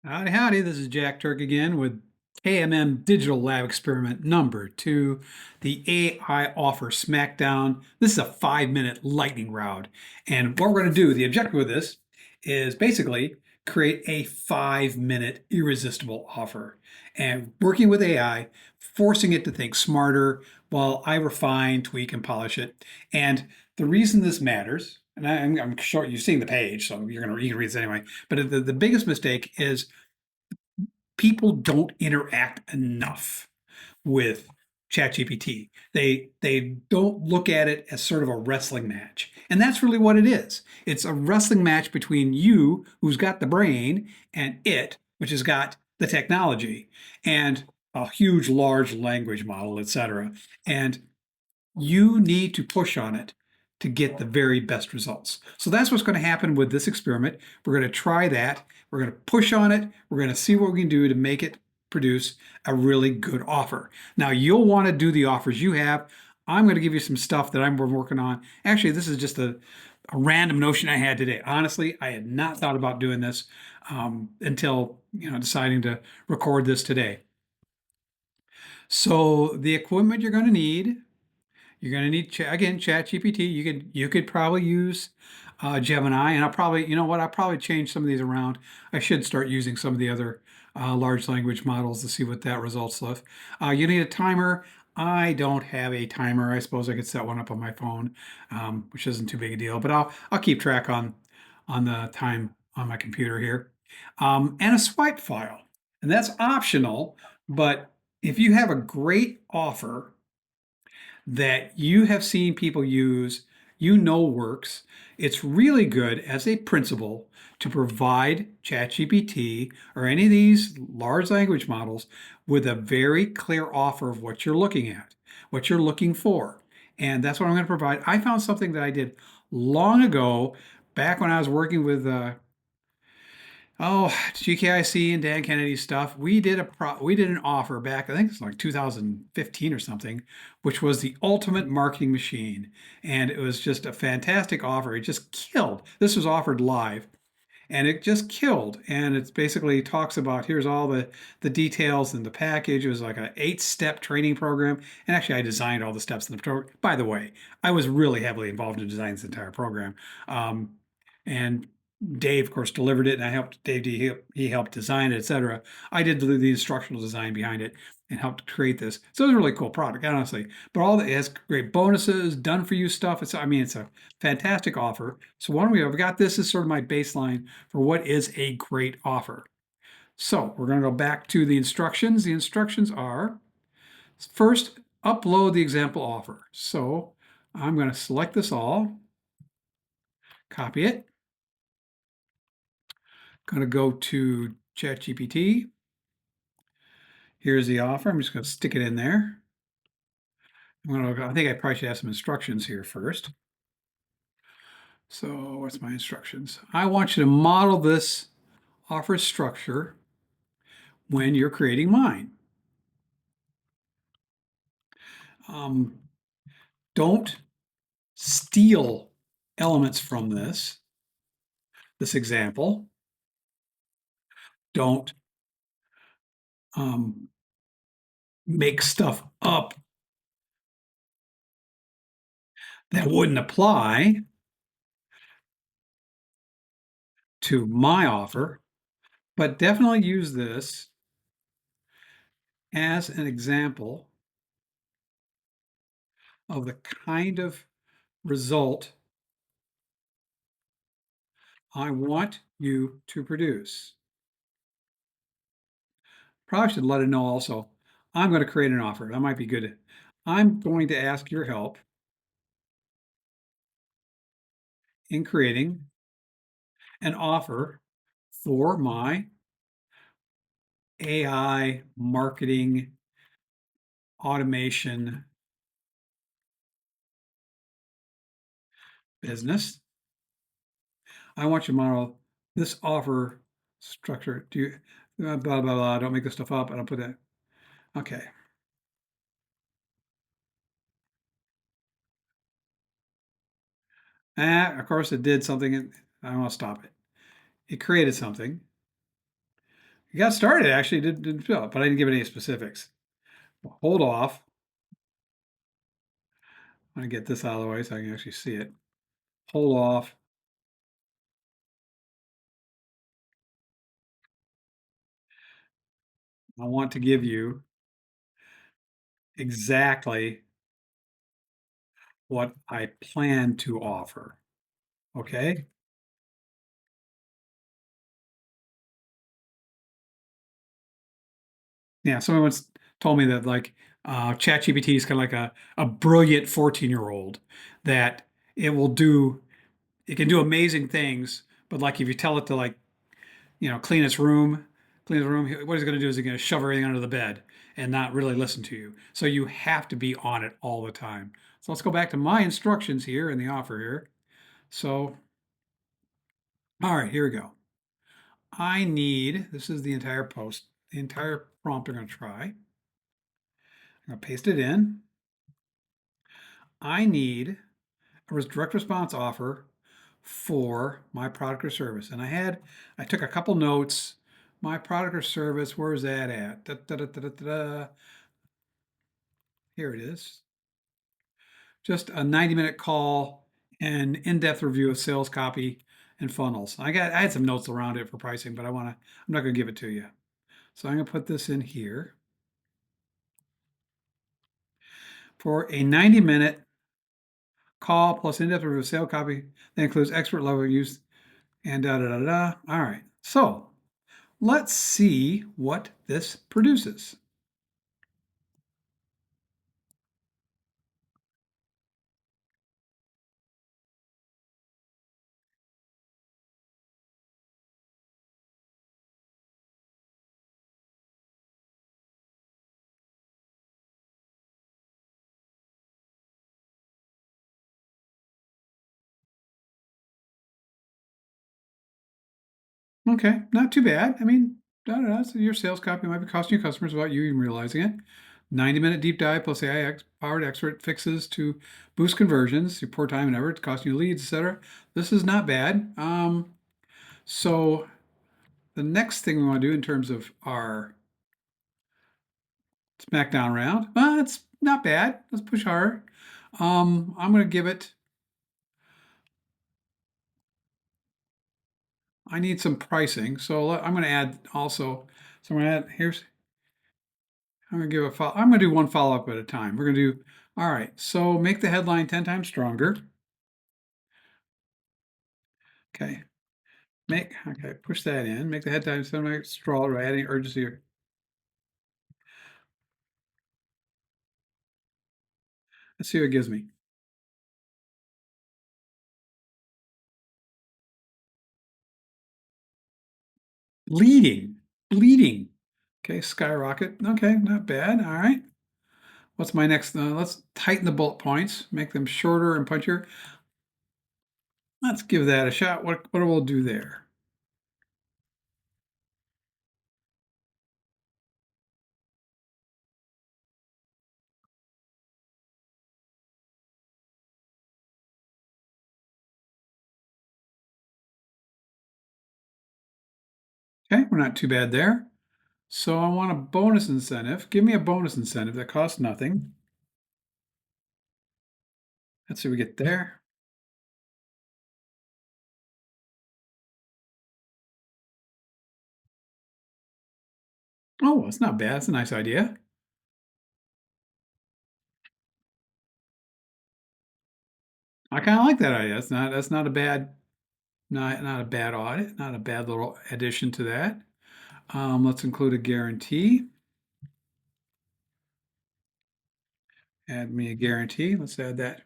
Howdy, howdy. This is Jack Turk again with KMM Digital Lab Experiment number 2, the AI Offer Smackdown. This is a 5-minute lightning round. And what we're going to do, the objective of this is basically create a 5-minute irresistible offer. And working with AI, forcing it to think smarter while I refine, tweak, and polish it. And the reason this matters, and I'm sure you've seen the page, so you can read this anyway. But the biggest mistake is people don't interact enough with ChatGPT. They don't look at it as sort of a wrestling match. And that's really what it is. It's a wrestling match between you, who's got the brain, and it, which has got the technology and a huge large language model, etc. And you need to push on it to get the very best results. So that's what's going to happen with this experiment. We're going to try that. We're going to push on it. We're going to see what we can do to make it produce a really good offer. Now, you'll want to do the offers you have. I'm going to give you some stuff that I'm working on. Actually, this is just a random notion I had today. Honestly, I had not thought about doing this until deciding to record this today. So the equipment you're going to need, you're going to need again ChatGPT. You could probably use Gemini, and I'll probably I'll probably change some of these around. I should start using some of the other large language models to see what that results with. You need a timer. I don't have a timer. I suppose I could set one up on my phone, which isn't too big a deal. But I'll keep track on the time on my computer here, and a swipe file, and that's optional. But if you have a great offer that you have seen people use, works, it's really good as a principle to provide ChatGPT or any of these large language models with a very clear offer of what you're looking at, what you're looking for. And that's what I'm going to provide. I found something that I did long ago, back when I was working with GKIC and Dan Kennedy stuff. We did an offer back, I think it's like 2015 or something, which was the ultimate marketing machine. And it was just a fantastic offer. It just killed. This was offered live and it just killed. And it basically talks about here's all the details in the package. It was like an 8-step training program. And actually, I designed all the steps in the program. By the way, I was really heavily involved in designing this entire program. And Dave, of course, delivered it, and I helped Dave. He helped design it, etc. I did the instructional design behind it and helped create this. So it was a really cool product, honestly. But all that, it has great bonuses, done for you stuff. It's a fantastic offer. So why don't we? I've got this as sort of my baseline for what is a great offer. So we're going to go back to the instructions. The instructions are first upload the example offer. So I'm going to select this all, copy it. Going to go to ChatGPT. Here's the offer. I'm just going to stick it in there. I think I probably should have some instructions here first. So what's my instructions? I want you to model this offer structure when you're creating mine. Don't steal elements from this example. Don't make stuff up that wouldn't apply to my offer, but definitely use this as an example of the kind of result I want you to produce. Probably should let it know also, I'm going to create an offer. That might be good. I'm going to ask your help in creating an offer for my AI marketing automation business. I want you to model this offer structure. Do you blah blah blah? Don't make this stuff up. I don't put that. Okay. Of course, it did something. I want to stop it. It created something. You got started actually, didn't fill it, but I didn't give any specifics. Hold off. I'm gonna get this out of the way so I can actually see it. Hold off. I want to give you exactly what I plan to offer. Okay. Yeah. Someone once told me that like ChatGPT is kind of like a brilliant 14-year-old that it will do, it can do amazing things, but like if you tell it to like, clean his room, what he's going to do is he's going to shove everything under the bed and not really listen to you. So you have to be on it all the time. So let's go back to my instructions here in the offer here. So, all right, here we go. I need, this is the entire post, the entire prompt I'm going to try. I'm going to paste it in. I need a direct response offer for my product or service. And I took a couple notes. My product or service, where's that at? Da, da, da, da, da, da. Here it is. Just a 90-minute call and in-depth review of sales copy and funnels. I had some notes around it for pricing, but I'm not going to give it to you. So I'm going to put this in here for a 90-minute call plus in-depth review of sales copy that includes expert level use and da da da da. All right. So let's see what this produces. Okay, not too bad. I mean, I don't know. So your sales copy might be costing your customers without you even realizing it. 90-minute deep dive plus AI powered expert fixes to boost conversions, your poor time and effort, costing you leads, etc. This is not bad. So the next thing we want to do in terms of our SmackDown round, it's not bad. Let's push hard. I'm going to give it. I need some pricing, so I'm going to add also. So I'm going to add here's. I'm going to give a follow. I'm going to do one follow up at a time. We're going to do. All right. So make the headline 10 times stronger. Okay. Okay. Push that in. Make the headline 10 times stronger. Adding urgency here. Let's see what it gives me. Bleeding. Bleeding. Okay. Skyrocket. Okay. Not bad. All right. What's my next? Let's tighten the bullet points. Make them shorter and punchier. Let's give that a shot. What will do there? Okay. We're not too bad there. So I want a bonus incentive. Give me a bonus incentive that costs nothing. Let's see what we get there. Oh, it's not bad. It's a nice idea. I kind of like that idea. That's not a bad not a bad audit, not a bad little addition to that. Let's include a guarantee. Add me a guarantee. Let's add that.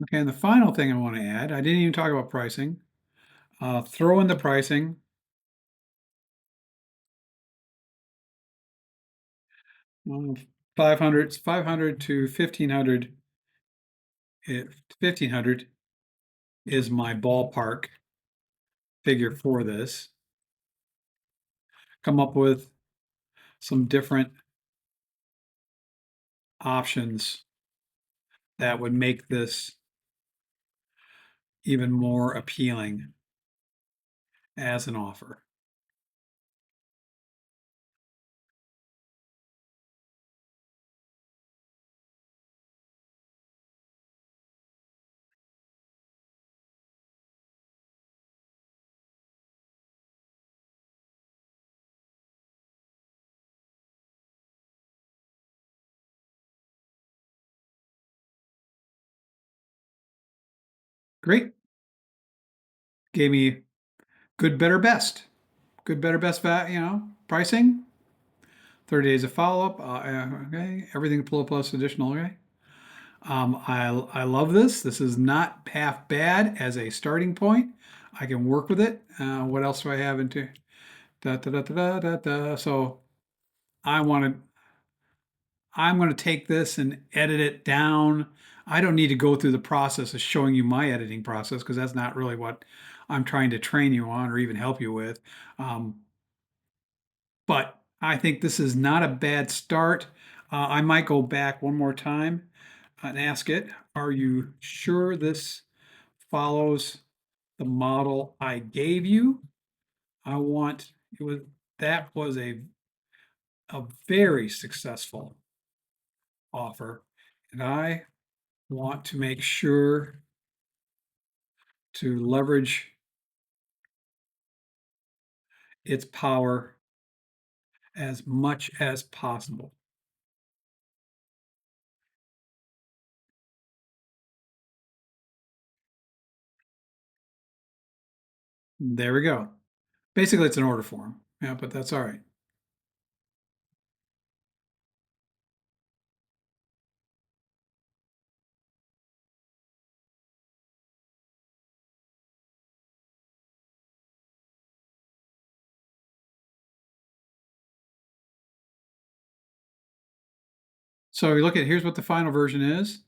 Okay, and the final thing I want to add, I didn't even talk about pricing. Throw in the pricing. 500 to 1500. 1500 is my ballpark figure for this. Come up with some different options that would make this even more appealing as an offer. Great. Gave me good, better, best. Good, better, best, pricing. 30 days of follow-up. Okay. Everything plus additional. Okay. I love this. This is not half bad as a starting point. I can work with it. What else do I have into? Da, da, da, da, da, da. So I want to. I'm going to take this and edit it down. I don't need to go through the process of showing you my editing process because that's not really what I'm trying to train you on or even help you with. Um, but I think this is not a bad start. I might go back one more time and ask it, are you sure this follows the model I gave you? I want it was that was a very successful offer, and I want to make sure to leverage its power as much as possible. There we go. Basically, it's an order form. Yeah, but that's all right. So we look at here's what the final version is.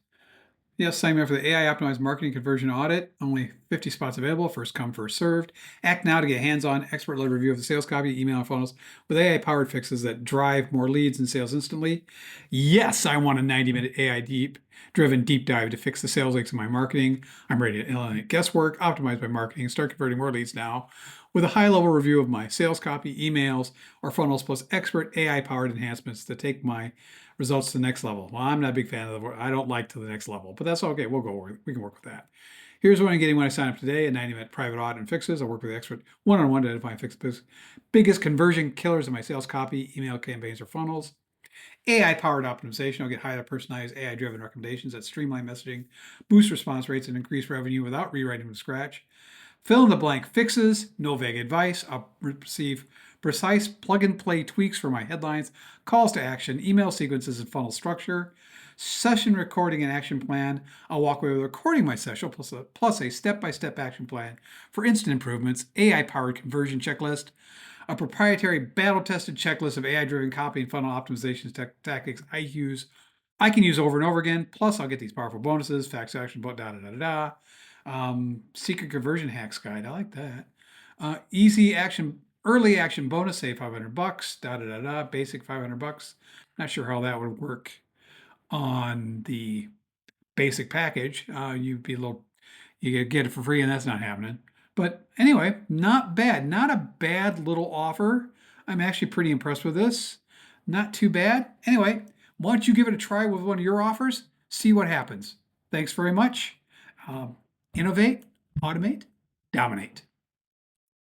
Yes, sign me up for the AI optimized marketing conversion audit. Only 50 spots available. First come, first served. Act now to get hands-on, expert-led review of the sales copy, email, and funnels with AI-powered fixes that drive more leads and sales instantly. Yes, I want a 90-minute AI-driven deep dive to fix the sales leaks in my marketing. I'm ready to eliminate guesswork, optimize my marketing, and start converting more leads now with a high-level review of my sales copy, emails, or funnels, plus expert AI-powered enhancements to take my results to the next level. Well, I'm not a big fan of I don't like to the next level, but that's okay. We can work with that. Here's what I'm getting when I sign up today: a 90-minute private audit and fixes. I'll work with the expert one-on-one to identify and fix the biggest conversion killers in my sales copy, email campaigns, or funnels. AI-powered optimization. I'll get highly personalized, AI-driven recommendations that streamline messaging, boost response rates, and increase revenue without rewriting from scratch. Fill in the blank fixes, no vague advice. I'll receive precise plug and play tweaks for my headlines, calls to action, email sequences, and funnel structure. Session recording and action plan. I'll walk away with recording my session plus a step-by-step action plan for instant improvements, AI-powered conversion checklist, a proprietary battle-tested checklist of AI-driven copy and funnel optimization tactics I can use over and over again. Plus, I'll get these powerful bonuses, facts, action, da da da da da. Secret conversion hacks guide. I like that. Easy action, early action bonus, say $500. Da da da da. Basic $500. Not sure how that would work on the basic package. You'd be a little, you could get it for free, and that's not happening. But anyway, not bad. Not a bad little offer. I'm actually pretty impressed with this. Not too bad. Anyway, why don't you give it a try with one of your offers? See what happens. Thanks very much. Um, Innovate, automate, dominate.